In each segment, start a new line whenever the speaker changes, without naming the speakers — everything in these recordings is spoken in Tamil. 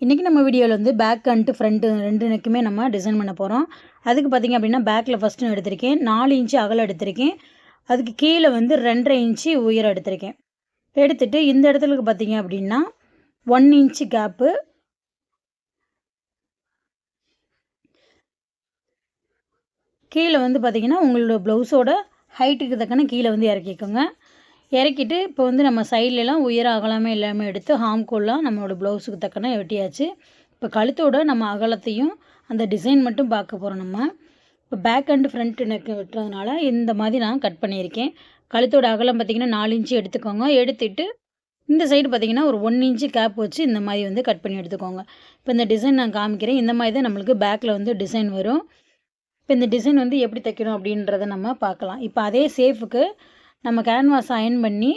இன்றைக்கி நம்ம வீடியோவில் வந்து பேக் அண்ட் ஃப்ரண்ட்டு ரெண்டு நெக்குமே நம்ம டிசைன் பண்ண போகிறோம். அதுக்கு பார்த்திங்க அப்படின்னா பேக்கில் ஃபஸ்ட்டு நான் எடுத்திருக்கேன் 4 இன்ச்சு அகலம் எடுத்திருக்கேன். அதுக்கு கீழே வந்து 2.5 இன்ச்சு உயரம் எடுத்திருக்கேன். எடுத்துகிட்டு இந்த இடத்துக்கு பார்த்திங்க அப்படின்னா 1 இன்ச்சு கேப்பு, கீழே வந்து பார்த்திங்கன்னா உங்களோட ப்ளவுஸோட ஹைட்டுக்கு தக்கன கீழே வந்து இறக்கிக்கோங்க. இறக்கிட்டு இப்போ வந்து நம்ம சைட்லலாம் உயரம் அகலமே எல்லாமே எடுத்து ஹாம்கோல்லாம் நம்மளோட ப்ளவுஸுக்கு தக்கன வெட்டியாச்சு. இப்போ கழுத்தோட நம்ம அகலத்தையும் அந்த டிசைன் மட்டும் பார்க்க போகிறோம் நம்ம. இப்போ பேக் அண்ட் ஃப்ரண்ட் நெக் வெட்டுறதுனால இந்த மாதிரி நான் கட் பண்ணியிருக்கேன். கழுத்தோட அகலம் பார்த்திங்கன்னா 4 இன்ச்சு எடுத்துக்கோங்க. எடுத்துகிட்டு இந்த சைடு பார்த்திங்கன்னா ஒரு 1 இன்ச்சு கேப் வச்சு இந்த மாதிரி வந்து கட் பண்ணி எடுத்துக்கோங்க. இப்போ இந்த டிசைன் நான் காமிக்கிறேன். இந்த மாதிரி தான் நம்மளுக்கு பேக்கில் வந்து டிசைன் வரும். இப்போ இந்த டிசைன் வந்து எப்படி தைக்கணும் அப்படின்றத நம்ம பார்க்கலாம். இப்போ அதே சேஃபுக்கு நம்ம கேன்வாஸ் அயர்ன் பண்ணி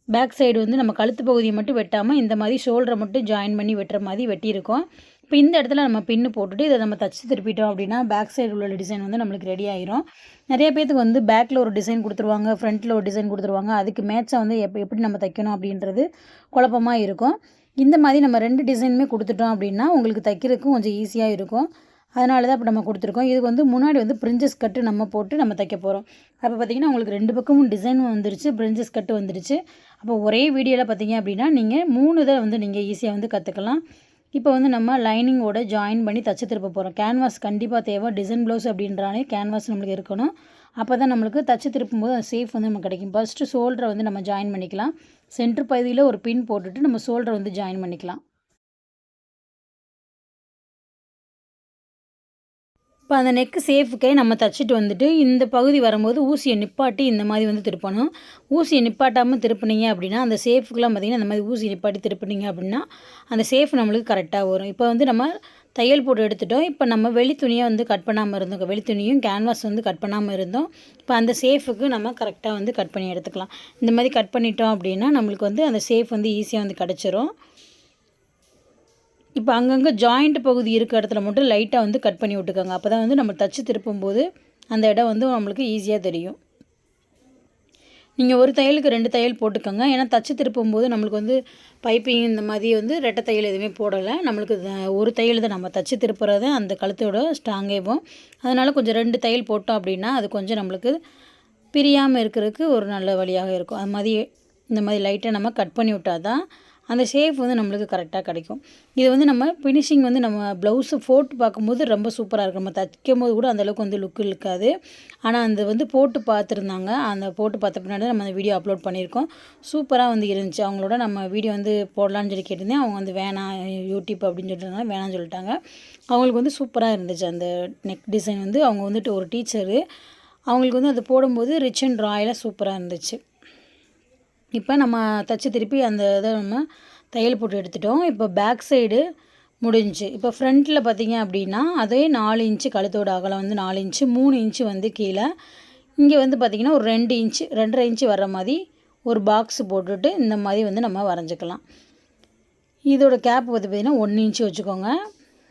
பேக் சைடு வந்து நம்ம கழுத்து பகுதியை மட்டும் வெட்டாமல் இந்த மாதிரி ஷோல்டரை மட்டும் ஜாயின் பண்ணி வெட்டுற மாதிரி வெட்டியிருக்கோம். இப்போ இந்த இடத்துல நம்ம பின்னு போட்டுட்டு இதை நம்ம தச்சு திருப்பிட்டோம் அப்படின்னா பேக் சைடு உள்ள டிசைன் வந்து நம்மளுக்கு ரெடி ஆயிரும். நிறைய பேத்துக்கு வந்து பேக்கில் ஒரு டிசைன் கொடுத்துருவாங்க, ஃப்ரண்ட்டில் ஒரு டிசைன் கொடுத்துருவாங்க. அதுக்கு மேட்சாக வந்து எப்படி நம்ம தைக்கணும் அப்படின்றது குழப்பமாக இருக்கும். இந்த மாதிரி நம்ம 2 டிசைனுமே கொடுத்துட்டோம் அப்படின்னா உங்களுக்கு தைக்கிறதுக்கும் கொஞ்சம் ஈஸியாக இருக்கும். அதனால தான் இப்போ நம்ம கொடுத்துருக்கோம். இதுக்கு வந்து முன்னாடி வந்து பிரிஞ்சஸ் கட்டு நம்ம போட்டு நம்ம தைக்க போகிறோம். அப்போ பார்த்திங்கன்னா உங்களுக்கு 2 பக்கமும் டிசைனும் வந்துருச்சு, பிரிஞ்சஸ் கட்டு வந்துருச்சு. அப்போ ஒரே வீடியோவில் பார்த்திங்க அப்படின்னா நீங்கள் 3 இதை வந்து நீங்கள் ஈஸியாக வந்து கற்றுக்கலாம். இப்போ வந்து நம்ம லைனிங்கோட ஜாயின் பண்ணி தச்சு திருப்ப போகிறோம். கேன்வாஸ் கண்டிப்பாக தேவை. டிசைன் ப்ளவுஸ் அப்படின்றாலே கேன்வாஸ் நம்மளுக்கு இருக்கணும். அப்போ தான் நம்மளுக்கு தச்சு திருப்பும்போது அந்த சேஃப் வந்து நமக்கு கிடைக்கும். ஃபஸ்ட்டு ஷோல்டரை வந்து நம்ம ஜாயின் பண்ணிக்கலாம். சென்டர் பகுதியில் ஒரு பின் போட்டுட்டு நம்ம ஷோல்டரை வந்து ஜாயின் பண்ணிக்கலாம். இப்போ அந்த நெக்கு சேஃபுக்கே நம்ம தச்சுட்டு வந்துட்டு இந்த பகுதி வரும்போது ஊசியை நிப்பாட்டி இந்த மாதிரி வந்து திருப்பணும். ஊசியை நிப்பாட்டாமல் திருப்பினீங்க அப்படின்னா அந்த சேஃபுக்கெலாம் பார்த்திங்கன்னா இந்த மாதிரி ஊசி நிப்பாட்டி திருப்பினீங்க அப்படின்னா அந்த சேஃப் நம்மளுக்கு கரெக்டாக வரும். இப்போ வந்து நம்ம தையல் போட்டு எடுத்துட்டோம். இப்போ நம்ம வெளி துணியை வந்து கட் பண்ணாமல் இருந்தோம். வெளி துணியும் கேன்வாஸ் வந்து கட் பண்ணாமல் இருந்தோம். இப்போ அந்த சேஃபுக்கு நம்ம கரெக்டாக வந்து கட் பண்ணி எடுத்துக்கலாம். இந்த மாதிரி கட் பண்ணிட்டோம் அப்படின்னா நம்மளுக்கு வந்து அந்த சேஃப் வந்து ஈஸியாக வந்து கிடச்சிரும். இப்போ அங்கங்கே ஜாயிண்ட் பகுதி இருக்க இடத்துல மட்டும் லைட்டாக வந்து கட் பண்ணி விட்டுக்கோங்க. அப்போ தான் வந்து நம்ம தச்சு திருப்பும்போது அந்த இடம் வந்து நம்மளுக்கு ஈஸியாக தெரியும். நீங்கள் ஒரு தையலுக்கு 2 தையல் போட்டுக்கோங்க. ஏன்னா தச்சு திருப்பும்போது நம்மளுக்கு வந்து பைப்பிங் இந்த மாதிரி வந்து ரெட்டை தையல் எதுவுமே போடலை. நம்மளுக்கு ஒரு தையல் தான் நம்ம தச்சு திருப்புறது அந்த கழுத்தோட ஸ்ட்ராங்கேவும். அதனால் கொஞ்சம் 2 தையல் போட்டோம் அப்படின்னா அது கொஞ்சம் நம்மளுக்கு பிரியாமல் இருக்கிறதுக்கு ஒரு நல்ல வழியாக இருக்கும். அது மாதிரி இந்த மாதிரி லைட்டாக நம்ம கட் பண்ணி விட்டால் தான் அந்த ஷேப் வந்து நம்மளுக்கு கரெக்டாக கிடைக்கும். இது வந்து நம்ம ஃபினிஷிங் வந்து நம்ம ப்ளவுஸு போட்டு பார்க்கும்போது ரொம்ப சூப்பராக இருக்கும். நம்ம தைக்கும் போது கூட அந்தளவுக்கு வந்து லுக்கு இருக்காது. ஆனால் அந்த வந்து போட்டு பார்த்துருந்தாங்க. அந்த போட்டு பார்த்த பின்னாடி நம்ம அந்த வீடியோ அப்லோட் பண்ணியிருக்கோம். சூப்பராக வந்து இருந்துச்சு. அவங்களோட நம்ம வீடியோ வந்து போடலான்னு சொல்லி கேட்டிருந்தேன். அவங்க வந்து வேணாம் யூடியூப் அப்படின்னு சொல்லிட்டு வேணாம்னு சொல்லிட்டாங்க. அவங்களுக்கு வந்து சூப்பராக இருந்துச்சு அந்த நெக் டிசைன் வந்து. அவங்க வந்துட்டு ஒரு டீச்சரு. அவங்களுக்கு வந்து அது போடும்போது ரிச் அண்ட் ராயலாக சூப்பராக இருந்துச்சு. இப்போ நம்ம தச்சு திருப்பி அந்த இதை நம்ம தையல் போட்டு எடுத்துட்டோம். இப்போ பேக் சைடு முடிஞ்சு. இப்போ ஃப்ரண்ட்டில் பார்த்திங்க அப்படின்னா அதே 4 இன்ச்சு கழுத்தோட அகலம் வந்து 4 இன்ச்சு, 3 இன்ச்சு வந்து கீழே. இங்கே வந்து பார்த்திங்கன்னா ஒரு 2 இன்ச்சு 2.5 இன்ச்சு வர்ற மாதிரி ஒரு பாக்ஸ் போட்டுட்டு இந்த மாதிரி வந்து நம்ம வரைஞ்சிக்கலாம். இதோட கேப் வந்து பார்த்திங்கன்னா 1 இன்ச்சு வச்சுக்கோங்க.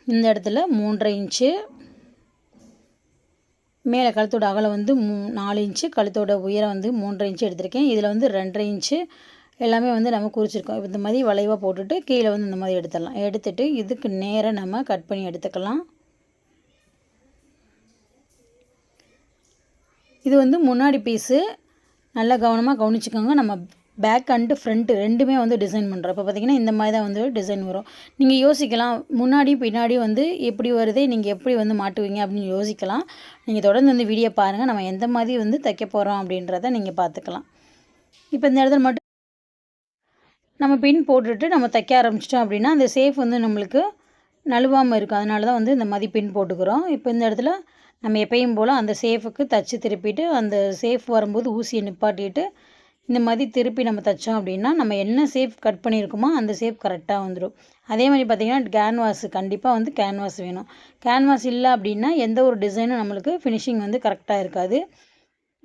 இந்த இடத்துல 3.5 இன்ச்சு, மேலே கழுத்தோட அகலம் வந்து 4 இன்ச்சு, கழுத்தோட உயரம் வந்து 3.5 இன்ச்சு எடுத்திருக்கேன். இதில் வந்து 2.5 இன்ச்சு எல்லாமே வந்து நம்ம குறிச்சிருக்கோம். இந்த மாதிரி வளைவாக போட்டுட்டு கீழே வந்து இந்த மாதிரி எடுத்துடலாம். எடுத்துகிட்டு இதுக்கு நேராக நம்ம கட் பண்ணி எடுத்துக்கலாம். இது வந்து முன்னாடி பீஸு. நல்லா கவனமாக கவனிச்சுக்கோங்க. நம்ம பேக் அண்டு ஃப்ரண்ட்டு ரெண்டுமே வந்து டிசைன் பண்ணுறோம். இப்போ பார்த்திங்கன்னா இந்த மாதிரி தான் வந்து டிசைன் வரும். நீங்கள் யோசிக்கலாம் முன்னாடி பின்னாடி வந்து எப்படி வருதே நீங்கள் எப்படி வந்து மாட்டுவீங்க அப்படின்னு யோசிக்கலாம். நீங்கள் தொடர்ந்து வந்து வீடியோ பாருங்கள். நம்ம எந்த மாதிரி வந்து தைக்க போகிறோம் அப்படின்றத நீங்கள் பார்த்துக்கலாம். இப்போ இந்த இடத்துல மட்டும் நம்ம பின் போட்டுட்டு நம்ம தைக்க ஆரம்பிச்சிட்டோம் அப்படின்னா அந்த சேஃப் வந்து நம்மளுக்கு நழுவாமல் இருக்கும். அதனால தான் வந்து இந்த மாதிரி பின் போட்டுக்கிறோம். இப்போ இந்த இடத்துல நம்ம எப்பயும் போல் அந்த சேஃபுக்கு தச்சு திருப்பிட்டு அந்த சேஃப் வரும்போது ஊசியை நிப்பாட்டிட்டு இந்த மாதிரி திருப்பி நம்ம தைச்சோம் அப்படின்னா நம்ம என்ன சேஃப் கட் பண்ணியிருக்கோமோ அந்த சேஃப் கரெக்டாக வந்துடும். அதே மாதிரி பார்த்திங்கன்னா கேன்வாஸ் கண்டிப்பாக வந்து கேன்வாஸ் வேணும். கேன்வாஸ் இல்லை அப்படின்னா எந்த ஒரு டிசைனும் நம்மளுக்கு ஃபினிஷிங் வந்து கரெக்டாக இருக்காது.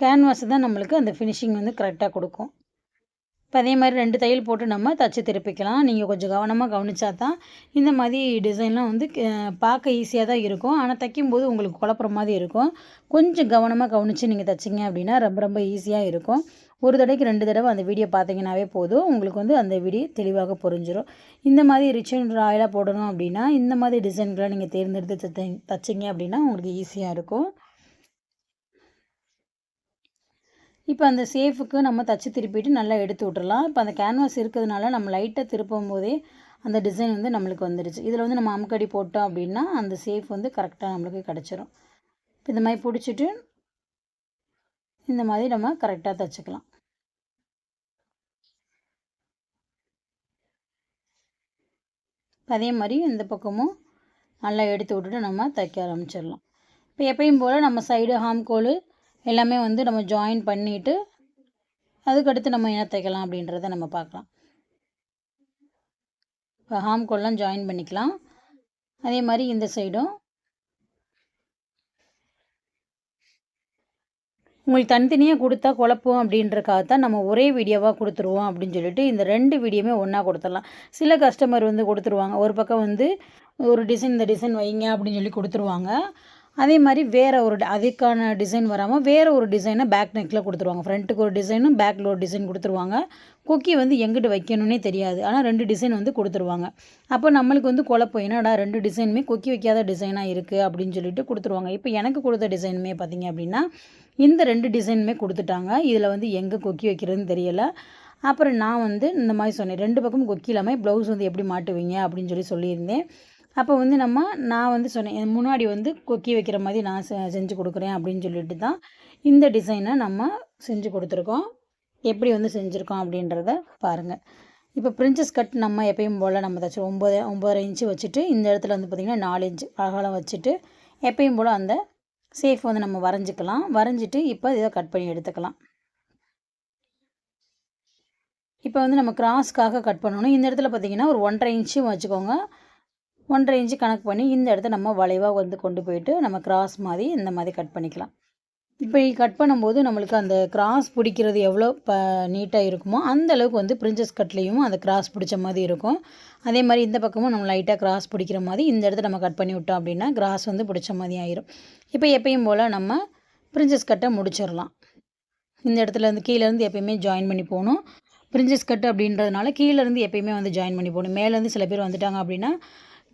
கேன்வாஸ் தான் நம்மளுக்கு அந்த ஃபினிஷிங் வந்து கரெக்டாக கொடுக்கும். இப்போ அதே மாதிரி 2 தையல் போட்டு நம்ம தச்சு திருப்பிக்கலாம். நீங்கள் கொஞ்சம் கவனமாக கவனிச்சா தான் இந்த மாதிரி டிசைன்லாம் வந்து பார்க்க ஈஸியாக தான் இருக்கும். ஆனால் தைக்கும்போது உங்களுக்கு குழப்புற மாதிரி இருக்கும். கொஞ்சம் கவனமாக கவனித்து நீங்கள் தைச்சிங்க அப்படின்னா ரொம்ப ரொம்ப ஈஸியாக இருக்கும். ஒரு தடவைக்கு 2 தடவை அந்த வீடியோ பார்த்தீங்கன்னாவே போதும், உங்களுக்கு வந்து அந்த வீடியோ தெளிவாக புரிஞ்சிடும். இந்த மாதிரி ரிச் அண்ட் ராயலாக போடணும் அப்படின்னா, இந்த மாதிரி டிசைன்களை நீங்கள் தேர்ந்தெடுத்து தச்சிங்க அப்படின்னா உங்களுக்கு ஈஸியாக இருக்கும். இப்போ அந்த சேஃபுக்கு நம்ம தச்சு திருப்பிட்டு நல்லா எடுத்து விட்டுறலாம். இப்போ அந்த கேன்வாஸ் இருக்கிறதுனால நம்ம லைட்டாக திருப்பும் போதே அந்த டிசைன் வந்து நம்மளுக்கு வந்துடுச்சு. இதில் வந்து நம்ம அமுக்கடி போட்டோம் அப்படின்னா அந்த சேஃப் வந்து கரெக்டாக நம்மளுக்கு கிடச்சிரும். இப்போ இந்த மாதிரி பிடிச்சிட்டு இந்த மாதிரி நம்ம கரெக்டாக தச்சுக்கலாம். அதே மாதிரி இந்த பக்கமும் நல்லா எடுத்து விட்டுட்டு நம்ம தைக்க ஆரம்பிச்சிடலாம். இப்போ எப்பயும் போல் நம்ம சைடு ஹாம்கோல் எல்லாமே வந்து நம்ம ஜாயின் பண்ணிவிட்டு அதுக்கடுத்து நம்ம என்ன தைக்கலாம் அப்படின்றத நம்ம பார்க்கலாம். இப்போ ஹாம்கோல்லாம் ஜாயின் பண்ணிக்கலாம். அதே மாதிரி இந்த சைடும் உங்களுக்கு தனித்தனியாக கொடுத்தா குழப்பம் அப்படின்றக்காகத்தான் நம்ம ஒரே வீடியோவாக கொடுத்துருவோம் அப்படின்னு சொல்லிட்டு இந்த 2 வீடியோவுமே ஒன்றா கொடுத்துடலாம். சில கஸ்டமர் வந்து கொடுத்துருவாங்க, ஒரு பக்கம் வந்து ஒரு டிசைன் இந்த டிசைன் வைங்க அப்படின்னு சொல்லி கொடுத்துருவாங்க. அதே மாதிரி வேறு ஒரு அதுக்கான டிசைன் வராமல் வேறு ஒரு டிசைனை பேக் நெக்கில் கொடுத்துருவாங்க. ஃப்ரண்ட்டுக்கு ஒரு டிசைனும் பேக்கில் ஒரு டிசைன் கொடுத்துருவாங்க. கொக்கி வந்து எங்கிட்ட வைக்கணுன்னே தெரியாது, ஆனால் 2 டிசைன் வந்து கொடுத்துருவாங்க. அப்போ நம்மளுக்கு வந்து குழப்பம், என்னடா 2 டிசைனுமே கொக்கி வைக்காத டிசைனாக இருக்குது அப்படின்னு சொல்லிட்டு கொடுத்துருவாங்க. இப்போ எனக்கு கொடுத்த டிசைனுமே பார்த்திங்க அப்படின்னா இந்த 2 டிசைனுமே கொடுத்துட்டாங்க. இதில் வந்து எங்கே கொக்கி வைக்கிறதுன்னு தெரியலை. அப்புறம் நான் வந்து இந்த மாதிரி சொன்னேன், 2 பக்கமும் கொக்கி இல்லாமல் ப்ளவுஸ் வந்து எப்படி மாட்டுவீங்க அப்படின்னு சொல்லியிருந்தேன். அப்போ வந்து நான் வந்து சொன்னேன், முன்னாடி வந்து கொக்கி வைக்கிற மாதிரி நான் செஞ்சு கொடுக்குறேன் அப்படின்னு சொல்லிட்டு தான் இந்த டிசைனை நம்ம செஞ்சு கொடுத்துருக்கோம். எப்படி வந்து செஞ்சுருக்கோம் அப்படின்றத பாருங்கள். இப்போ பிரின்சஸ் கட் நம்ம எப்பயும் போல் நம்ம தச்சு 9.5 இன்ச்சு வச்சுட்டு இந்த இடத்துல வந்து பார்த்திங்கன்னா 4 இன்ச்சு அகலம் வச்சுட்டு எப்பயும் போல் அந்த சேஃப் வந்து நம்ம வரைஞ்சிக்கலாம். வரைஞ்சிட்டு இப்போ இதை கட் பண்ணி எடுத்துக்கலாம். இப்போ வந்து நம்ம கிராஸ்க்காக கட் பண்ணணும். இந்த இடத்துல பார்த்திங்கன்னா ஒரு 1.5 இன்ச்சு வச்சுக்கோங்க. 1.5 இன்ச்சு கணக்கு பண்ணி இந்த இடத்த நம்ம வளைவாக வந்து கொண்டு போயிட்டு நம்ம கிராஸ் மாதிரி இந்த மாதிரி கட் பண்ணிக்கலாம். இப்போ கட் பண்ணும்போது நம்மளுக்கு அந்த கிராஸ் பிடிக்கிறது எவ்வளோ நீட்டாக இருக்குமோ அந்த அளவுக்கு வந்து பிரின்சஸ் கட்லேயும் அந்த கிராஸ் பிடிச்ச மாதிரி இருக்கும். அதே மாதிரி இந்த பக்கமும் நம்ம லைட்டாக கிராஸ் பிடிக்கிற மாதிரி இந்த இடத்த நம்ம கட் பண்ணி விட்டோம் அப்படின்னா கிராஸ் வந்து பிடிச்ச மாதிரி ஆயிரும். இப்போ எப்பயும் போல் நம்ம பிரின்சஸ் கட்டை முடிச்சிடலாம். இந்த இடத்துல இருந்து கீழேருந்து எப்பயுமே ஜாயின் பண்ணி போகணும். பிரின்சஸ் கட்டு அப்படின்றதுனால கீழேருந்து எப்பயுமே வந்து ஜாயின் பண்ணி போகணும். மேலேருந்து சில பேர் வந்துட்டாங்க அப்படின்னா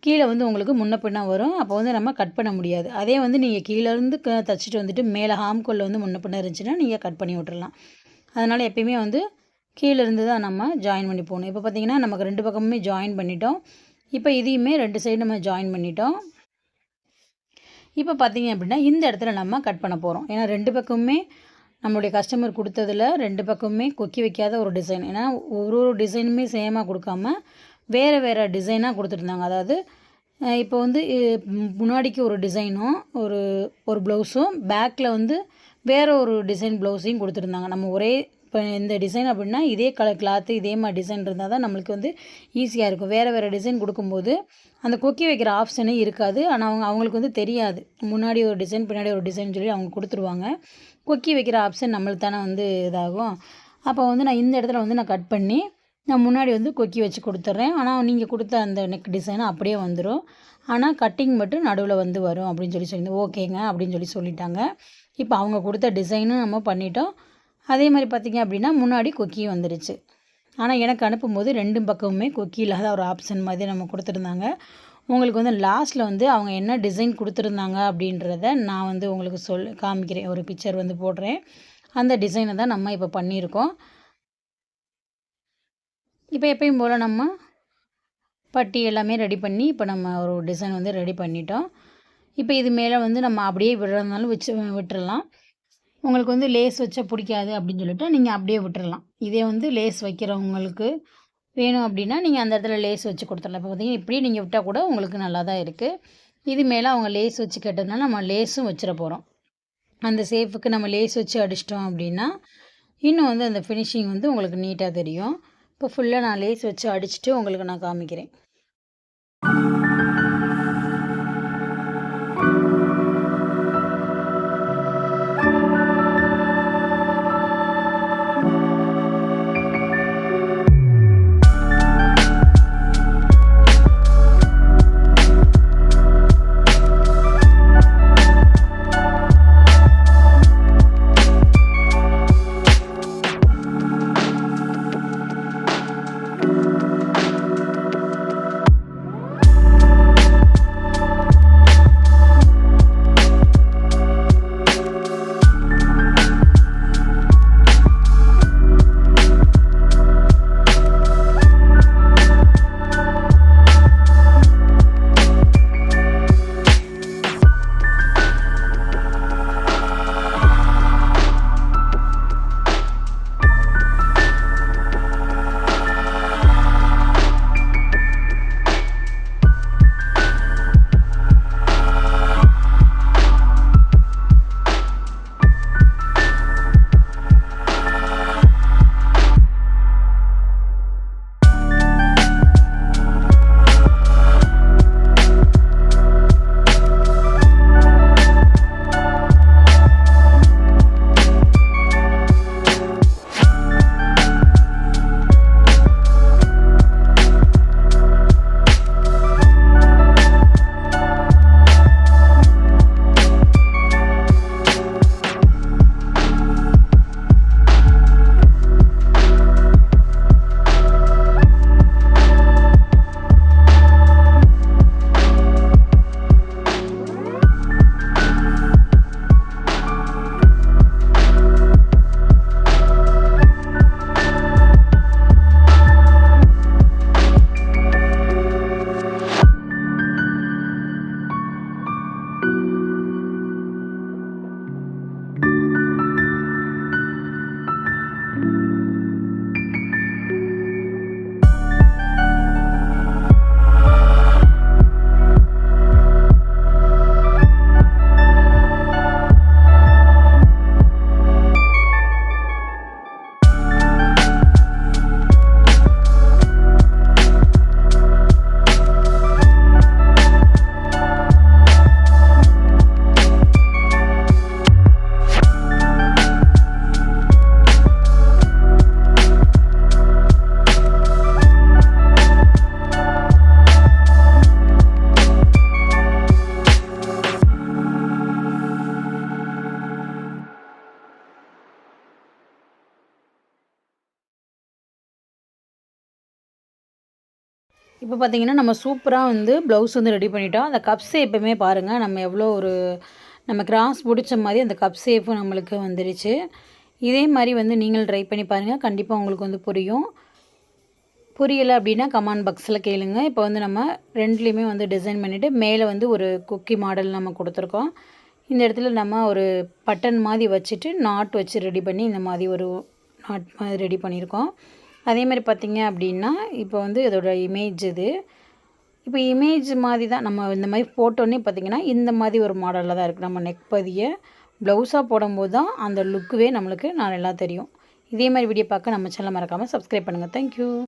கீழே வந்து உங்களுக்கு முன்ன பின்னா வரும். அப்போ வந்து நம்ம கட் பண்ண முடியாது. அதே வந்து நீங்கள் கீழேருந்து தைச்சிட்டு வந்துட்டு மேலே ஹாம்கோலில் வந்து முன்ன பின்ன இருந்துச்சுன்னா நீங்கள் கட் பண்ணி விட்டுறலாம். அதனால் எப்பயுமே வந்து கீழேருந்து தான் நம்ம ஜாயின் பண்ணி போகணும். இப்போ பார்த்திங்கன்னா நமக்கு 2 பக்கமுமே ஜாயின் பண்ணிட்டோம். இப்போ இதையுமே 2 சைடு நம்ம ஜாயின் பண்ணிட்டோம். இப்போ பார்த்திங்க அப்படின்னா இந்த இடத்துல நம்ம கட் பண்ண போகிறோம். ஏன்னா 2 பக்கமுமே நம்மளுடைய கஸ்டமர் கொடுத்ததில் 2 பக்கமுமே கொக்கி வைக்காத ஒரு டிசைன். ஏன்னா ஒரு டிசைனுமே சேமாக கொடுக்காம வேறு வேறு டிசைனாக கொடுத்துருந்தாங்க. அதாவது இப்போ வந்து முன்னாடிக்கு ஒரு டிசைனும் ஒரு ப்ளவுஸும் பேக்கில் வந்து வேறு ஒரு டிசைன் ப்ளவுஸையும் கொடுத்துருந்தாங்க. நம்ம ஒரே இப்போ இந்த டிசைன் அப்படின்னா இதே கிளாத்து இதே மாதிரி டிசைன் இருந்தால் தான் நம்மளுக்கு வந்து ஈஸியாக இருக்கும். வேறு வேறு டிசைன் கொடுக்கும்போது அந்த கொக்கி வைக்கிற ஆப்ஷனே இருக்காது. ஆனால் அவங்களுக்கு வந்து தெரியாது, முன்னாடி ஒரு டிசைன் பின்னாடி ஒரு டிசைன் சொல்லி அவங்க கொடுத்துருவாங்க. கொக்கி வைக்கிற ஆப்ஷன் நம்மளுக்கு தானே வந்து இதாகும். அப்போ வந்து நான் இந்த இடத்துல வந்து நான் கட் பண்ணி நான் முன்னாடி வந்து கொக்கி வச்சு கொடுத்துட்றேன். ஆனால் நீங்கள் கொடுத்த அந்த நெக் டிசைனை அப்படியே வந்துடும். ஆனால் கட்டிங் மட்டும் நடுவில் வந்து வரும் அப்படின்னு சொல்லியிருந்தேன். ஓகேங்க அப்படின்னு சொல்லிட்டாங்க. இப்போ அவங்க கொடுத்த டிசைனும் நம்ம பண்ணிட்டோம். அதே மாதிரி பார்த்திங்க அப்படின்னா முன்னாடி கொக்கி வந்துடுச்சு. ஆனால் எனக்கு அனுப்பும்போது 2 பக்கமுமே கொக்கி இல்லாத ஒரு ஆப்ஷன் மாதிரி நம்ம கொடுத்துருந்தாங்க. உங்களுக்கு வந்து லாஸ்ட்டில் வந்து அவங்க என்ன டிசைன் கொடுத்துருந்தாங்க அப்படின்றத நான் வந்து உங்களுக்கு காமிக்கிறேன். ஒரு பிக்சர் வந்து போடுறேன். அந்த டிசைனை தான் நம்ம இப்போ பண்ணியிருக்கோம். இப்போ எப்பயும் போல் நம்ம பட்டி எல்லாமே ரெடி பண்ணி இப்போ நம்ம ஒரு டிசைன் வந்து ரெடி பண்ணிட்டோம். இப்போ இது மேலே வந்து நம்ம அப்படியே விடுறதுனாலும் விட்டுறலாம். உங்களுக்கு வந்து லேஸ் வச்சா பிடிக்காது அப்படின்னு சொல்லிட்டு நீங்கள் அப்படியே விட்டுறலாம். இதே வந்து லேஸ் வைக்கிறவங்களுக்கு வேணும் அப்படின்னா நீங்கள் அந்த இடத்துல லேஸ் வச்சு கொடுத்துடலாம். இப்போ பார்த்திங்கன்னா இப்படியே நீங்கள் விட்டால் கூட உங்களுக்கு நல்லா தான் இருக்குது. இது மேலே அவங்க லேஸ் வச்சு கேட்டதுனால நம்ம லேஸும் வச்சிட போகிறோம். அந்த சேஃபுக்கு நம்ம லேஸ் வச்சு அடிச்சிட்டோம் அப்படின்னா இன்னும் வந்து அந்த ஃபினிஷிங் வந்து உங்களுக்கு நீட்டாக தெரியும். இப்போ ஃபுல்லாக நான் லேஸ் வச்சு அடிச்சுட்டு உங்களுக்கு நான் காமிக்கிறேன். இப்போ பார்த்தீங்கன்னா நம்ம சூப்பராக வந்து ப்ளவுஸ் வந்து ரெடி பண்ணிட்டோம். அந்த கப் ஷேப்புமே பாருங்கள், நம்ம எவ்வளோ ஒரு நம்ம கிராஸ் பிடிச்ச மாதிரி அந்த கப் ஷேப்பும் நம்மளுக்கு வந்துருச்சு. இதே மாதிரி வந்து நீங்கள் ட்ரை பண்ணி பாருங்கள், கண்டிப்பாக உங்களுக்கு வந்து புரியும். புரியலை அப்படின்னா கமெண்ட் பாக்ஸில் கேளுங்க. இப்போ வந்து நம்ம 2லேயுமே வந்து டிசைன் பண்ணிவிட்டு மேலே வந்து ஒரு குக்கி மாடல் நம்ம கொடுத்துருக்கோம். இந்த இடத்துல நம்ம ஒரு பட்டன் மாதிரி வச்சுட்டு நாட் வச்சு ரெடி பண்ணி இந்த மாதிரி ஒரு நாட் மாதிரி ரெடி பண்ணியிருக்கோம். அதே மாதிரி பார்த்திங்க அப்படின்னா இப்போ வந்து இதோட இமேஜ் இது. இப்போ இமேஜ் மாதிரி தான் நம்ம இந்த மாதிரி போட்டோன்னே பார்த்திங்கன்னா இந்த மாதிரி ஒரு மாடலில் தான் இருக்குது. நம்ம நெக் பதியை ப்ளவுஸாக போடும்போது தான் அந்த லுக்குவே நம்மளுக்கு நல்லா தெரியும். இதே மாதிரி வீடியோ பார்க்க நம்ம சேனலை மறக்காமல் சப்ஸ்கிரைப் பண்ணுங்கள். தேங்க்யூ.